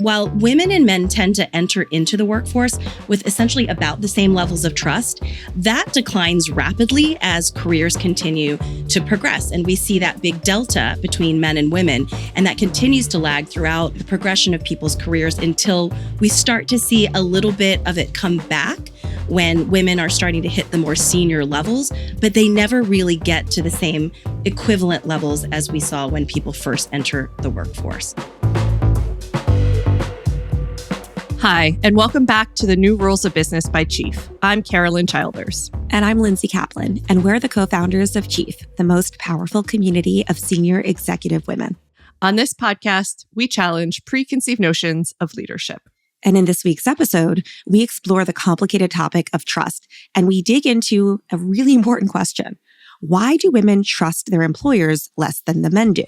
While women and men tend to enter into the workforce with essentially about the same levels of trust, that declines rapidly as careers continue to progress. And we see that big delta between men and women, and that continues to lag throughout the progression of people's careers until we start to see a little bit of it come back when women are starting to hit the more senior levels, but they never really get to the same equivalent levels as we saw when people first enter the workforce. Hi, and welcome back to the New Rules of Business by Chief. I'm Carolyn Childers. And I'm Lindsay Kaplan, and we're the co-founders of Chief, the most powerful community of senior executive women. On this podcast, we challenge preconceived notions of leadership. And in this week's episode, we explore the complicated topic of trust, and we dig into a really important question. Why do women trust their employers less than the men do?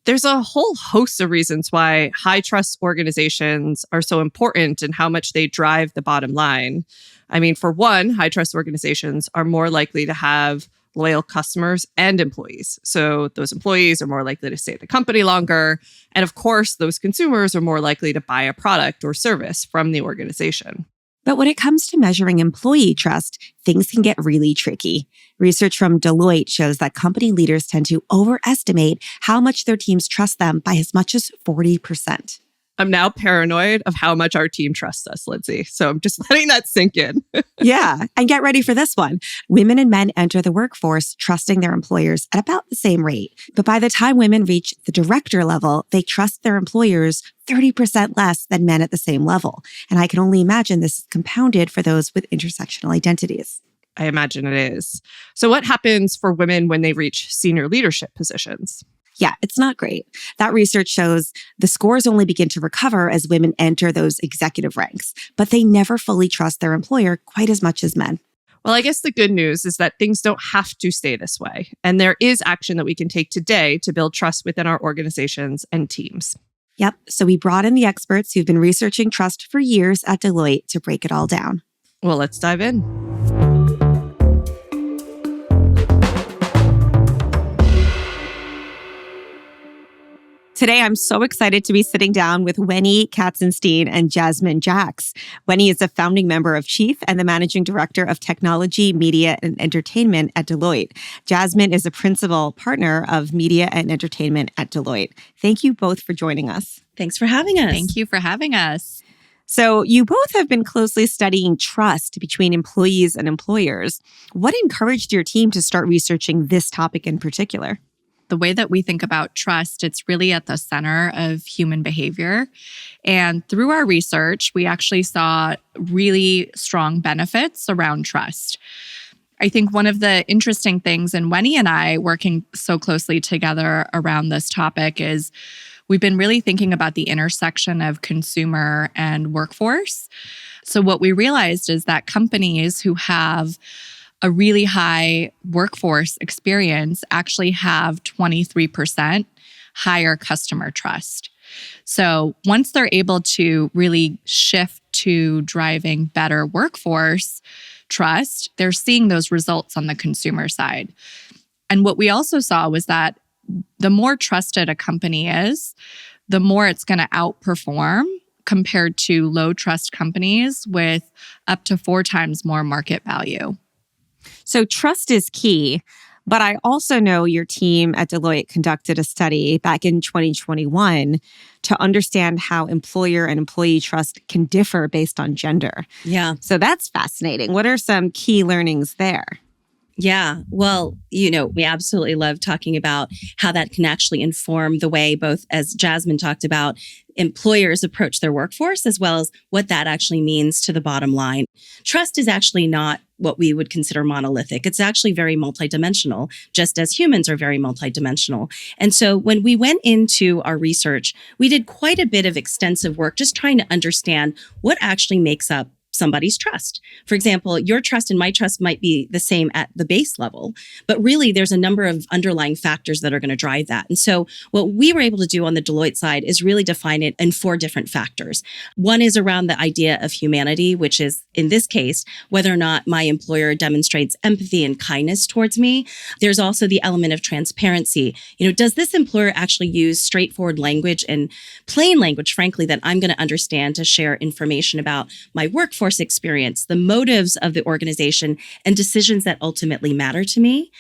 There's a whole host of reasons why high trust organizations are so important and how much they drive the bottom line. I mean, for one, high trust organizations are more likely to have loyal customers and employees. So those employees are more likely to stay at the company longer. And of course, those consumers are more likely to buy a product or service from the organization. But when it comes to measuring employee trust, things can get really tricky. Research from Deloitte shows that company leaders tend to overestimate how much their teams trust them by as much as 40%. I'm now paranoid of how much our team trusts us, Lindsay. So I'm just letting that sink in. Yeah, and get ready for this one. Women and men enter the workforce trusting their employers at about the same rate. But by the time women reach the director level, they trust their employers 30% less than men at the same level. And I can only imagine this is compounded for those with intersectional identities. I imagine it is. So what happens for women when they reach senior leadership positions? Yeah, it's not great. That research shows the scores only begin to recover as women enter those executive ranks, but they never fully trust their employer quite as much as men. Well, I guess the good news is that things don't have to stay this way. And there is action that we can take today to build trust within our organizations and teams. Yep. So we brought in the experts who've been researching trust for years at Deloitte to break it all down. Well, let's dive in. Today, I'm so excited to be sitting down with Wenny, Katzenstein, and Jasmin Jacks. Wenny is a founding member of Chief and the managing director of technology, media, and entertainment at Deloitte. Jasmin is a principal partner of media and entertainment at Deloitte. Thank you both for joining us. Thanks for having us. Thank you for having us. So you both have been closely studying trust between employees and employers. What encouraged your team to start researching this topic in particular? The way that we think about trust, it's really at the center of human behavior. And through our research, we actually saw really strong benefits around trust. I think one of the interesting things, and Wenny and I working so closely together around this topic, is we've been really thinking about the intersection of consumer and workforce. So what we realized is that companies who have a really high workforce experience actually have 23% higher customer trust. So once they're able to really shift to driving better workforce trust, they're seeing those results on the consumer side. And what we also saw was that the more trusted a company is, the more it's going to outperform compared to low trust companies with up to 4 times more market value. So trust is key, but I also know your team at Deloitte conducted a study back in 2021 to understand how employer and employee trust can differ based on gender. Yeah. So that's fascinating. What are some key learnings there? Yeah. Well, we absolutely love talking about how that can actually inform the way both, as Jasmin talked about, employers approach their workforce, as well as what that actually means to the bottom line. Trust is actually not what we would consider monolithic. It's actually very multidimensional, just as humans are very multidimensional. And so when we went into our research, we did quite a bit of extensive work just trying to understand what actually makes up somebody's trust. For example, your trust and my trust might be the same at the base level, but really there's a number of underlying factors that are going to drive that. And so what we were able to do on the Deloitte side is really define it in 4 different factors. One is around the idea of humanity, which is, in this case, whether or not my employer demonstrates empathy and kindness towards me. There's also the element of transparency. Does this employer actually use straightforward language and plain language, frankly, that I'm going to understand to share information about my workforce experience, the motives of the organization, and decisions that ultimately matter to me?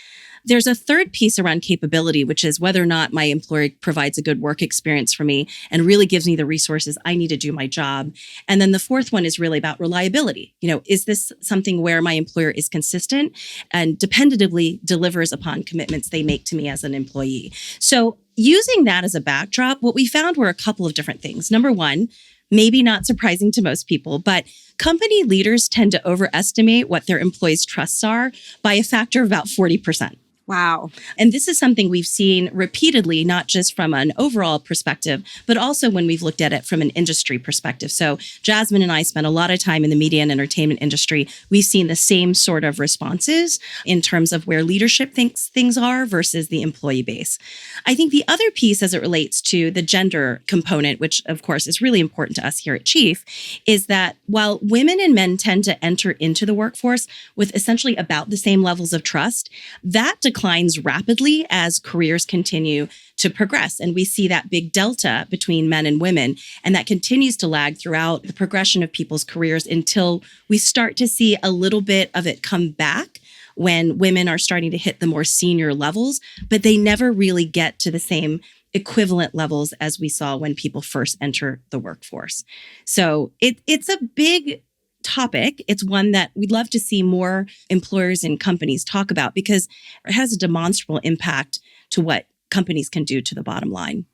There's a third piece around capability, which is whether or not my employer provides a good work experience for me and really gives me the resources I need to do my job. And then the fourth one is really about reliability. Is this something where my employer is consistent and dependably delivers upon commitments they make to me as an employee? So using that as a backdrop, what we found were a couple of different things. Number one, maybe not surprising to most people, but company leaders tend to overestimate what their employees' trusts are by a factor of about 40%. Wow. And this is something we've seen repeatedly, not just from an overall perspective, but also when we've looked at it from an industry perspective. So Jasmin and I spent a lot of time in the media and entertainment industry. We've seen the same sort of responses in terms of where leadership thinks things are versus the employee base. I think the other piece as it relates to the gender component, which of course is really important to us here at Chief, is that while women and men tend to enter into the workforce with essentially about the same levels of trust, that declines rapidly as careers continue to progress. And we see that big delta between men and women. And that continues to lag throughout the progression of people's careers until we start to see a little bit of it come back when women are starting to hit the more senior levels, but they never really get to the same equivalent levels as we saw when people first enter the workforce. So it's a big topic. It's one that we'd love to see more employers and companies talk about because it has a demonstrable impact to what companies can do to the bottom line.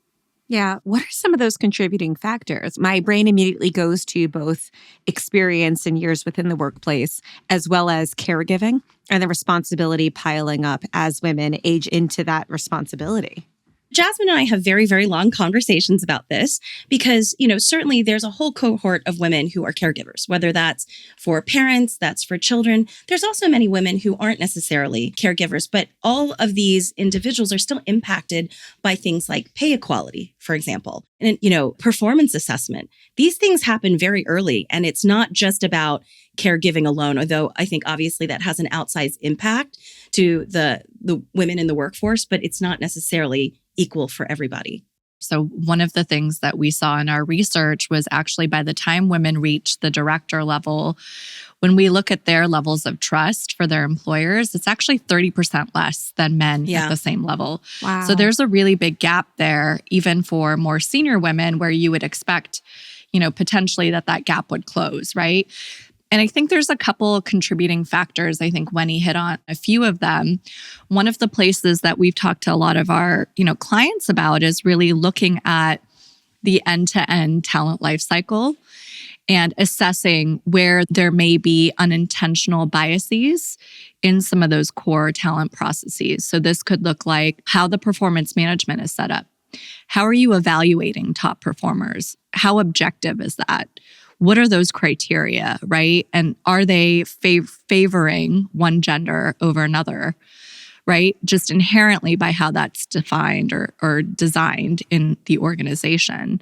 Yeah. What are some of those contributing factors? My brain immediately goes to both experience and years within the workplace, as well as caregiving and the responsibility piling up as women age into that responsibility. Jasmin and I have very, very long conversations about this because, certainly there's a whole cohort of women who are caregivers, whether that's for parents, that's for children. There's also many women who aren't necessarily caregivers, but all of these individuals are still impacted by things like pay equality, for example, and, performance assessment. These things happen very early, and it's not just about caregiving alone, although I think obviously that has an outsized impact to the women in the workforce, but it's not necessarily equal for everybody. So one of the things that we saw in our research was actually by the time women reach the director level, when we look at their levels of trust for their employers, it's actually 30% less than men at the same level. Wow. So there's a really big gap there, even for more senior women, where you would expect, potentially that gap would close, right? And I think there's a couple of contributing factors. I think Wenny hit on a few of them. One of the places that we've talked to a lot of our, clients about is really looking at the end-to-end talent lifecycle and assessing where there may be unintentional biases in some of those core talent processes. So this could look like how the performance management is set up. How are you evaluating top performers? How objective is that? What are those criteria, right? And are they favoring one gender over another, right? Just inherently by how that's defined or designed in the organization.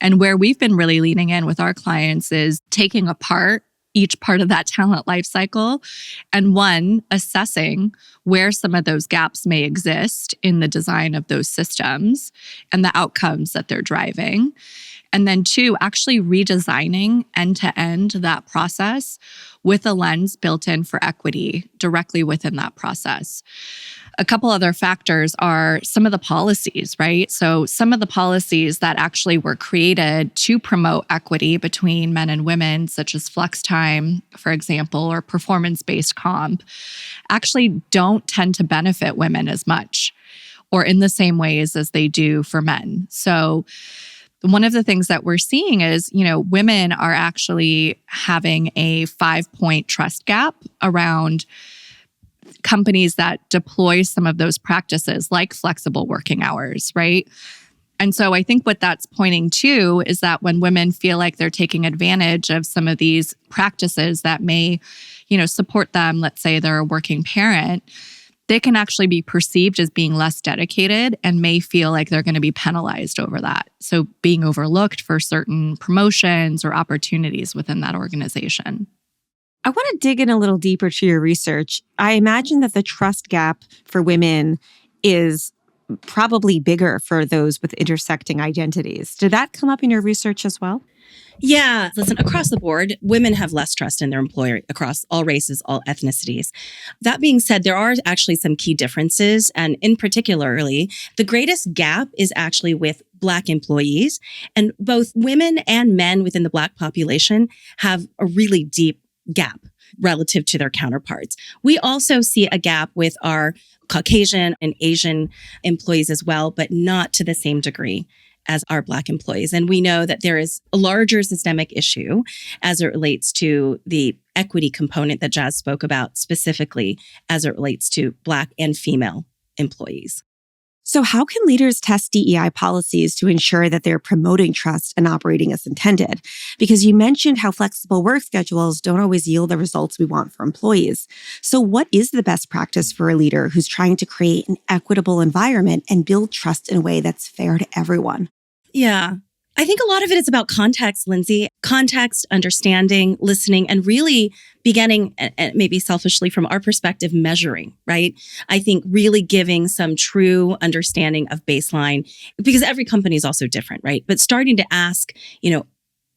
And where we've been really leaning in with our clients is taking apart each part of that talent lifecycle and assessing where some of those gaps may exist in the design of those systems and the outcomes that they're driving. And then 2, actually redesigning end-to-end that process with a lens built in for equity directly within that process. A couple other factors are some of the policies, right? So some of the policies that actually were created to promote equity between men and women, such as flex time, for example, or performance-based comp, actually don't tend to benefit women as much or in the same ways as they do for men. So one of the things that we're seeing is, women are actually having a 5-point trust gap around companies that deploy some of those practices like flexible working hours, right? And so I think what that's pointing to is that when women feel like they're taking advantage of some of these practices that may, support them, let's say they're a working parent, they can actually be perceived as being less dedicated and may feel like they're going to be penalized over that. So being overlooked for certain promotions or opportunities within that organization. I want to dig in a little deeper to your research. I imagine that the trust gap for women is probably bigger for those with intersecting identities. Did that come up in your research as well? Yeah. Listen, across the board, women have less trust in their employer across all races, all ethnicities. That being said, there are actually some key differences. And in particularly, the greatest gap is actually with Black employees. And both women and men within the Black population have a really deep gap relative to their counterparts. We also see a gap with our Caucasian and Asian employees as well, but not to the same degree as our Black employees. And we know that there is a larger systemic issue as it relates to the equity component that Jazz spoke about, specifically as it relates to Black and female employees. So how can leaders test DEI policies to ensure that they're promoting trust and operating as intended? Because you mentioned how flexible work schedules don't always yield the results we want for employees. So what is the best practice for a leader who's trying to create an equitable environment and build trust in a way that's fair to everyone? Yeah. I think a lot of it is about context, Lindsay. Context, understanding, listening, and really beginning, maybe selfishly from our perspective, measuring, right? I think really giving some true understanding of baseline, because every company is also different, right? But starting to ask,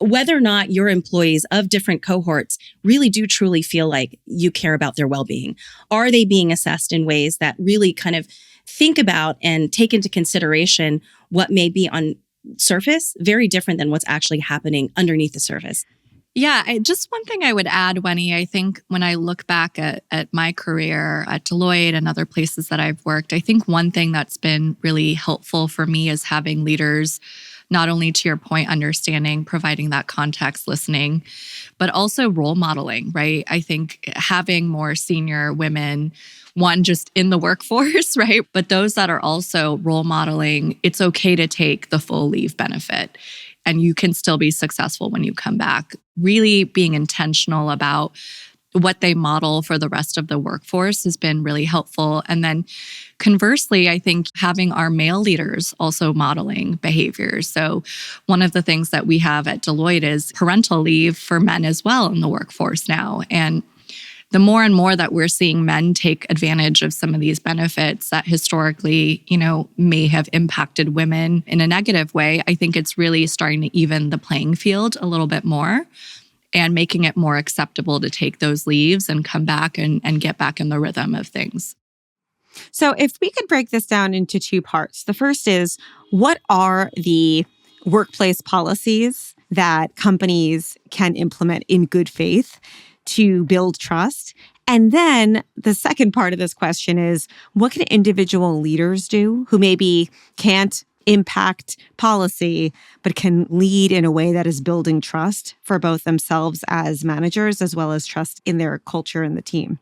whether or not your employees of different cohorts really do truly feel like you care about their well-being. Are they being assessed in ways that really kind of think about and take into consideration what may be on surface, very different than what's actually happening underneath the surface? Yeah, just one thing I would add, Wenny, I think when I look back at my career at Deloitte and other places that I've worked, I think one thing that's been really helpful for me is having leaders, not only to your point, understanding, providing that context, listening, but also role modeling, right? I think having more senior women, one, just in the workforce, right? But those that are also role modeling, it's okay to take the full leave benefit and you can still be successful when you come back. Really being intentional about what they model for the rest of the workforce has been really helpful. And then conversely, I think having our male leaders also modeling behaviors. So one of the things that we have at Deloitte is parental leave for men as well in the workforce now. And the more and more that we're seeing men take advantage of some of these benefits that historically, may have impacted women in a negative way, I think it's really starting to even the playing field a little bit more and making it more acceptable to take those leaves and come back and get back in the rhythm of things. So if we could break this down into two parts. The first is, what are the workplace policies that companies can implement in good faith to build trust? And then the second part of this question is, what can individual leaders do who maybe can't impact policy, but can lead in a way that is building trust for both themselves as managers, as well as trust in their culture and the team?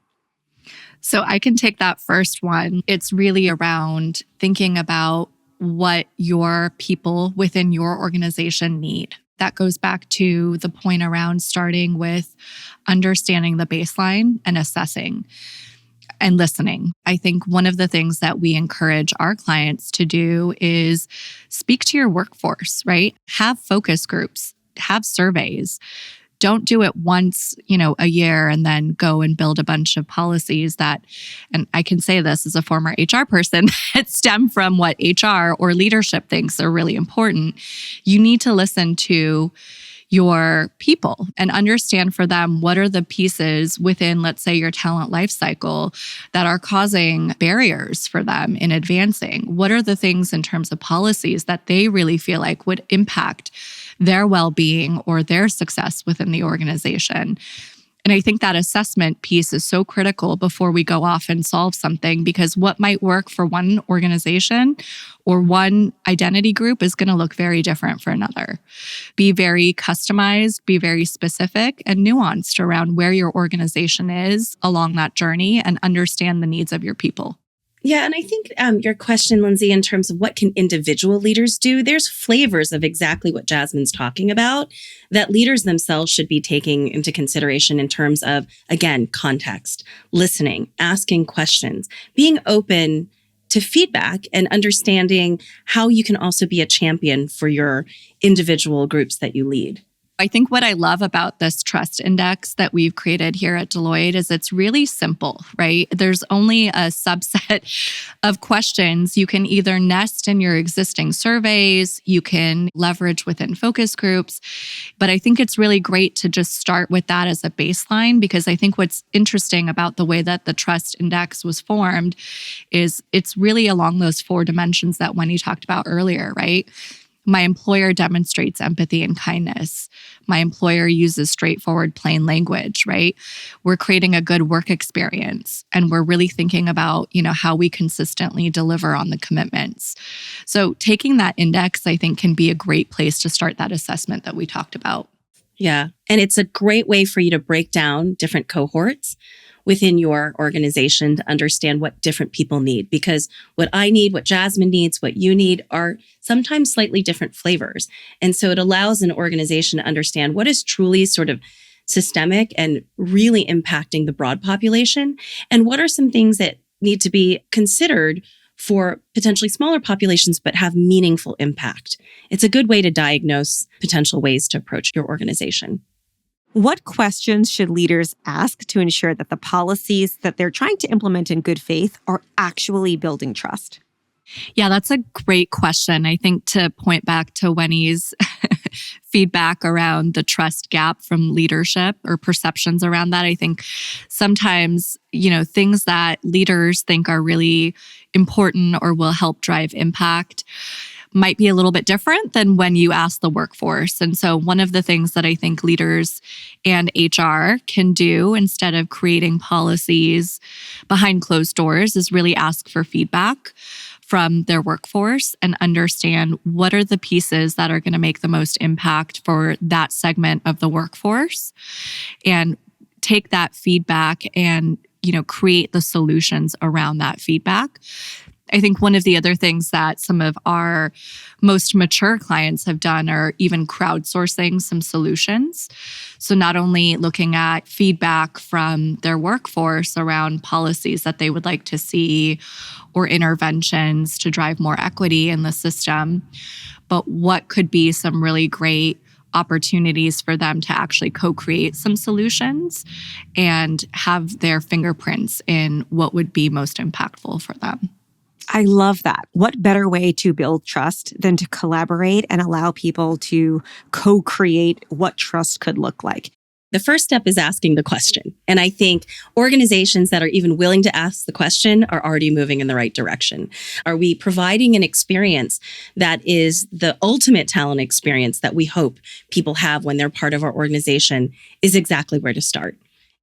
So I can take that first one. It's really around thinking about what your people within your organization need. That goes back to the point around starting with understanding the baseline and assessing and listening. I think one of the things that we encourage our clients to do is speak to your workforce, right? Have focus groups, have surveys. Don't do it once, a year and then go and build a bunch of policies that, and I can say this as a former HR person, that stem from what HR or leadership thinks are really important. You need to listen to your people and understand for them what are the pieces within, let's say, your talent life cycle that are causing barriers for them in advancing. What are the things in terms of policies that they really feel like would impact their well-being or their success within the organization? And I think that assessment piece is so critical before we go off and solve something, because what might work for one organization or one identity group is going to look very different for another. Be very customized, be very specific and nuanced around where your organization is along that journey and understand the needs of your people. Yeah, and I think your question, Lindsay, in terms of what can individual leaders do, there's flavors of exactly what Jasmine's talking about that leaders themselves should be taking into consideration in terms of, again, context, listening, asking questions, being open to feedback and understanding how you can also be a champion for your individual groups that you lead. I think what I love about this trust index that we've created here at Deloitte is it's really simple, right? There's only a subset of questions you can either nest in your existing surveys, you can leverage within focus groups. But I think it's really great to just start with that as a baseline, because I think what's interesting about the way that the trust index was formed is it's really along those 4 dimensions that Wenny talked about earlier, right? My employer demonstrates empathy and kindness. My employer uses straightforward, plain language, right? We're creating a good work experience, and we're really thinking about, how we consistently deliver on the commitments. So taking that index, I think, can be a great place to start that assessment that we talked about. Yeah. And it's a great way for you to break down different cohorts within your organization to understand what different people need. Because what I need, what Jasmine needs, what you need are sometimes slightly different flavors. And so it allows an organization to understand what is truly sort of systemic and really impacting the broad population, and what are some things that need to be considered for potentially smaller populations but have meaningful impact. It's a good way to diagnose potential ways to approach your organization. What questions should leaders ask to ensure that the policies that they're trying to implement in good faith are actually building trust? Yeah, that's a great question. I think to point back to Wenny's feedback around the trust gap from leadership or perceptions around that, I think sometimes, things that leaders think are really important or will help drive impact might be a little bit different than when you ask the workforce. And so one of the things that I think leaders and HR can do instead of creating policies behind closed doors is really ask for feedback from their workforce and understand what are the pieces that are going to make the most impact for that segment of the workforce, and take that feedback and, create the solutions around that feedback. I think one of the other things that some of our most mature clients have done are even crowdsourcing some solutions. So not only looking at feedback from their workforce around policies that they would like to see or interventions to drive more equity in the system, but what could be some really great opportunities for them to actually co-create some solutions and have their fingerprints in what would be most impactful for them. I love that. What better way to build trust than to collaborate and allow people to co-create what trust could look like? The first step is asking the question. And I think organizations that are even willing to ask the question are already moving in the right direction. Are we providing an experience that is the ultimate talent experience that we hope people have when they're part of our organization? Is exactly where to start.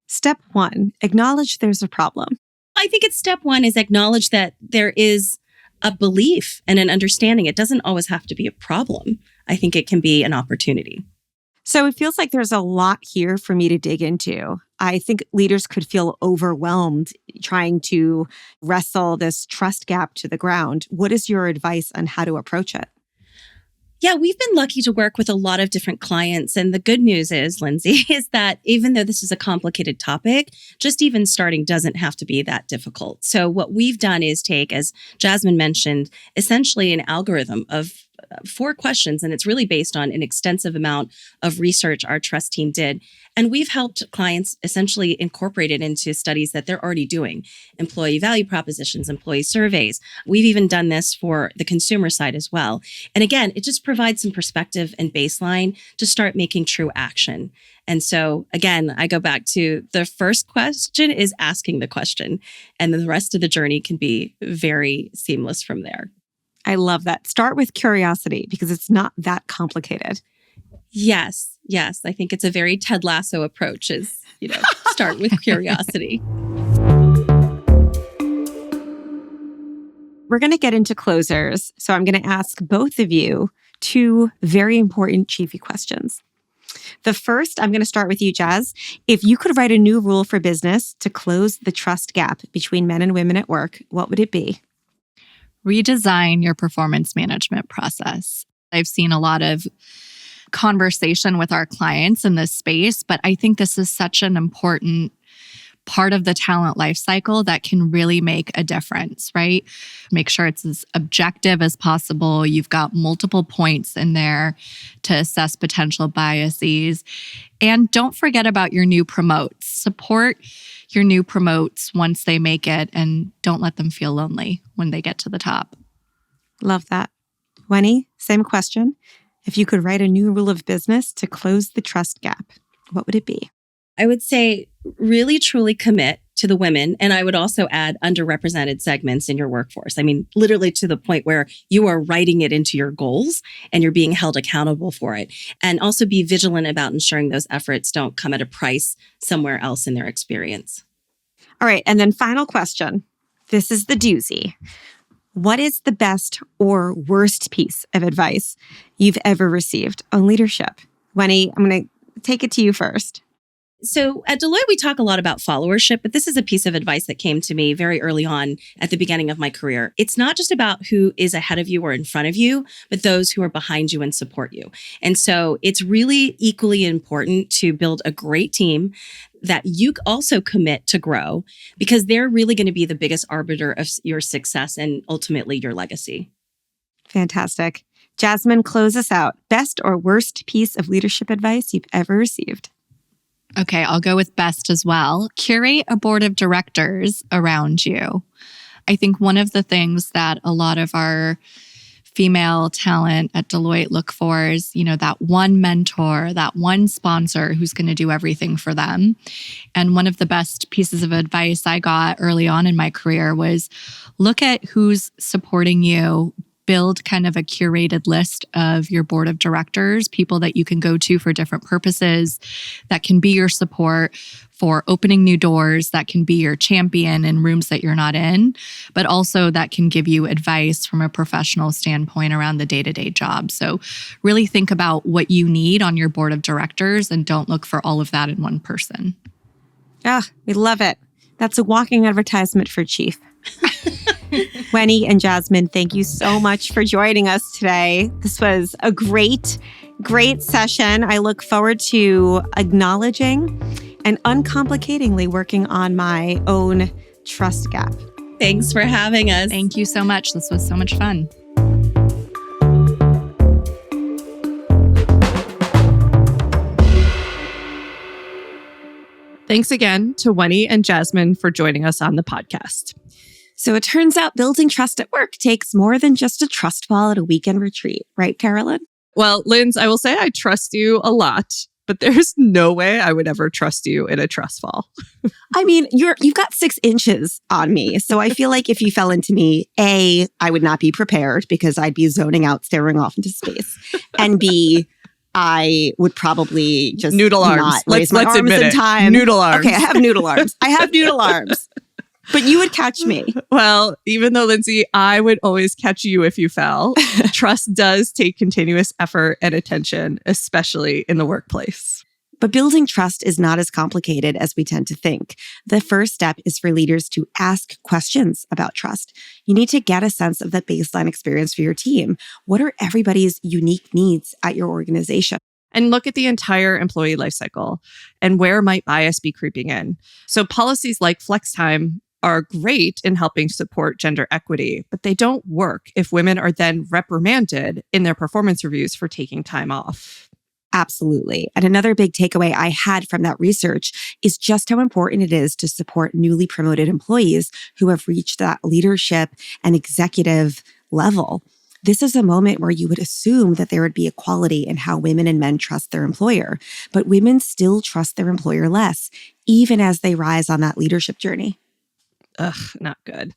Step 1, acknowledge there's a problem. I think it's step 1 is acknowledge that there is a belief and an understanding. It doesn't always have to be a problem. I think it can be an opportunity. So it feels like there's a lot here for me to dig into. I think leaders could feel overwhelmed trying to wrestle this trust gap to the ground. What is your advice on how to approach it? Yeah, we've been lucky to work with a lot of different clients. And the good news is, Lindsay, is that even though this is a complicated topic, just even starting doesn't have to be that difficult. So what we've done is take, as Jasmine mentioned, essentially an algorithm of 4 questions, and it's really based on an extensive amount of research our trust team did. And we've helped clients essentially incorporate it into studies that they're already doing, employee value propositions, employee surveys. We've even done this for the consumer side as well. And again, it just provides some perspective and baseline to start making true action. And so again, I go back to the first question is asking the question, and then the rest of the journey can be very seamless from there. I love that. Start with curiosity because it's not that complicated. Yes. I think it's a very Ted Lasso approach is, start with curiosity. We're going to get into closers. So I'm going to ask both of you 2 very important chiefy questions. The first, I'm going to start with you, Jazz. If you could write a new rule for business to close the trust gap between men and women at work, what would it be? Redesign your performance management process. I've seen a lot of conversation with our clients in this space, but I think this is such an important part of the talent life cycle that can really make a difference, right? Make sure it's as objective as possible. You've got multiple points in there to assess potential biases. And don't forget about your new promotes. Support your new promotes once they make it, and don't let them feel lonely when they get to the top. Love that. Wenny, same question. If you could write a new rule of business to close the trust gap, what would it be? I would say really truly commit to the women. And I would also add underrepresented segments in your workforce. I mean, literally to the point where you are writing it into your goals and you're being held accountable for it. And also be vigilant about ensuring those efforts don't come at a price somewhere else in their experience. All right. And then final question. This is the doozy. What is the best or worst piece of advice you've ever received on leadership? Wenny, I'm going to take it to you first. So at Deloitte, we talk a lot about followership, but this is a piece of advice that came to me very early on at the beginning of my career. It's not just about who is ahead of you or in front of you, but those who are behind you and support you. And so it's really equally important to build a great team that you also commit to grow, because they're really going to be the biggest arbiter of your success and ultimately your legacy. Fantastic. Jasmin, close us out. Best or worst piece of leadership advice you've ever received? Okay, I'll go with best as well. Curate a board of directors around you. I think one of the things that a lot of our female talent at Deloitte look for is, that one mentor, that one sponsor who's going to do everything for them. And one of the best pieces of advice I got early on in my career was look at who's supporting you. Build kind of a curated list of your board of directors, people that you can go to for different purposes, that can be your support for opening new doors, that can be your champion in rooms that you're not in, but also that can give you advice from a professional standpoint around the day-to-day job. So really think about what you need on your board of directors and don't look for all of that in one person. Ah, we love it. That's a walking advertisement for Chief. Wenny and Jasmin, thank you so much for joining us today. This was a great session. I look forward to acknowledging and uncomplicatingly working on my own trust gap. Thanks for having us. Thank you so much. This was so much fun. Thanks again to Wenny and Jasmin for joining us on the podcast. So it turns out building trust at work takes more than just a trust fall at a weekend retreat, right, Carolyn? Well, Linz, I will say I trust you a lot, but there's no way I would ever trust you in a trust fall. I mean, you've got 6 inches on me. So I feel like if you fell into me, A, I would not be prepared because I'd be zoning out, staring off into space. And B, I would probably just noodle arms. Not raise my Let's arms admit in it. time. Noodle arms. Okay, I have noodle arms. But you would catch me. Well, even though, Lindsay, I would always catch you if you fell, trust does take continuous effort and attention, especially in the workplace. But building trust is not as complicated as we tend to think. The first step is for leaders to ask questions about trust. You need to get a sense of the baseline experience for your team. What are everybody's unique needs at your organization? And look at the entire employee lifecycle and where might bias be creeping in. So policies like flex time are great in helping support gender equity, but they don't work if women are then reprimanded in their performance reviews for taking time off. Absolutely. And another big takeaway I had from that research is just how important it is to support newly promoted employees who have reached that leadership and executive level. This is a moment where you would assume that there would be equality in how women and men trust their employer, but women still trust their employer less, even as they rise on that leadership journey. Ugh, not good.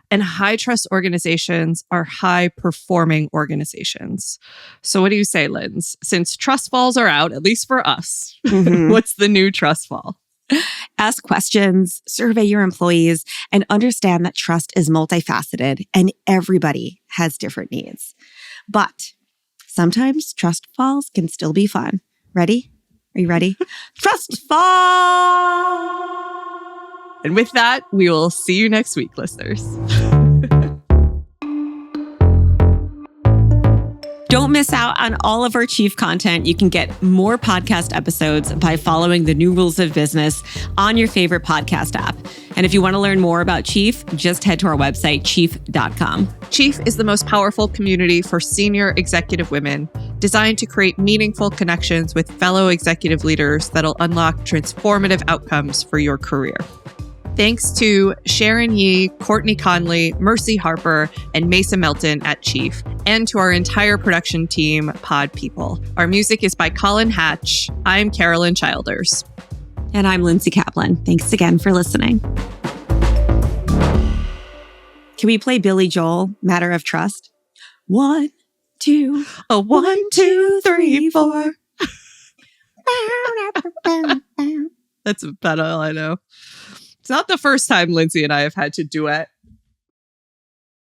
And high trust organizations are high performing organizations. So what do you say, Linz? Since trust falls are out, at least for us, what's the new trust fall? Ask questions, survey your employees, and understand that trust is multifaceted and everybody has different needs. But sometimes trust falls can still be fun. Ready? Are you ready? Trust fall. And with that, we will see you next week, listeners. Don't miss out on all of our Chief content. You can get more podcast episodes by following the new rules of business on your favorite podcast app. And if you want to learn more about Chief, just head to our website, chief.com. Chief is the most powerful community for senior executive women, designed to create meaningful connections with fellow executive leaders that'll unlock transformative outcomes for your career. Thanks to Sharon Yee, Courtney Conley, Mercy Harper, and Mason Melton at Chief, and to our entire production team, Pod People. Our music is by Colin Hatch. I'm Carolyn Childers. And I'm Lindsay Kaplan. Thanks again for listening. Can we play Billy Joel, Matter of Trust? 1, 2, a 1, 2, 3, 4. That's about all I know. It's not the first time Lindsay and I have had to duet